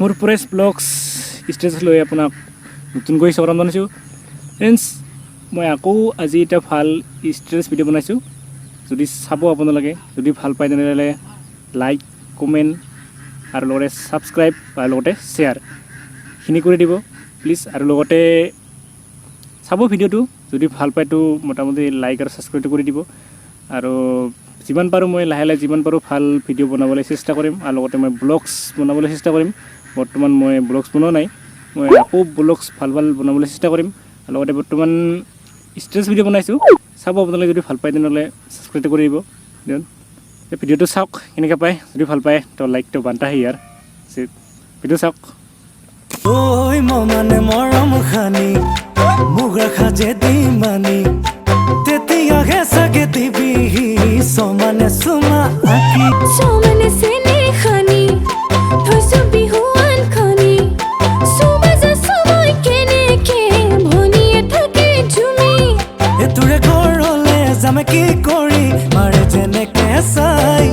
মোৰ press blogs status লৈ আপোনাক নতুনকৈ স্বাগতম জনাইছোঁ। ফ্ৰেণ্ডছ, মই আকৌ আজি এটা ভাল ষ্টেটাছ ভিডিঅ' বনাইছোঁ। যদি চাব আপোনালোকে, যদি ভাল পায় তেনেহ'লে লাইক, কমেণ্ট আৰু লগতে ছাবস্ক্ৰাইব আৰু লগতে শ্বেয়াৰখিনি কৰি দিব প্লিজ। আৰু লগতে চাব ভিডিঅ'টো, যদি ভাল পায়তো মোটামুটি লাইক আৰু ছাবস্ক্ৰাইবটো কৰি দিব। আৰু যিমান পাৰোঁ মই লাহে লাহে যিমান পাৰোঁ ভাল ভিডিঅ' বনাবলৈ চেষ্টা কৰিম। আৰু লগতে মই ব্লগছ বনাবলৈ চেষ্টা কৰিম। বৰ্তমান মই ব্লগছ বনোৱা নাই, মই আকৌ ব্লগছ ভাল বনাবলৈ চেষ্টা কৰিম। আৰু লগতে বৰ্তমান ষ্টেটাছ ভিডিঅ' বনাইছোঁ, চাব আপোনালোকে। যদি ভাল পায় তেনেহ'লে ছাবস্ক্ৰাইবটো কৰি দিব। ভিডিঅ'টো চাওক কেনেকৈ পায়, যদি ভাল পায় তো লাইকটো বান্ধা ইয়াৰ ভিডিঅ' চাওক। ঐ মানে মৰম খানি মুগা খাজে দি মানি তেতিয়াহে চাগে দিবি সমানে চুমা আঁকি সমানে চেনি খানি থৈছো বিহুৱান খনি সুবাজা সময় কেনেকে ভনিয়ে থাকে ঝুমি এটোৰে ঘৰলে যামে কি কৰি মাৰে যেনেকে চাই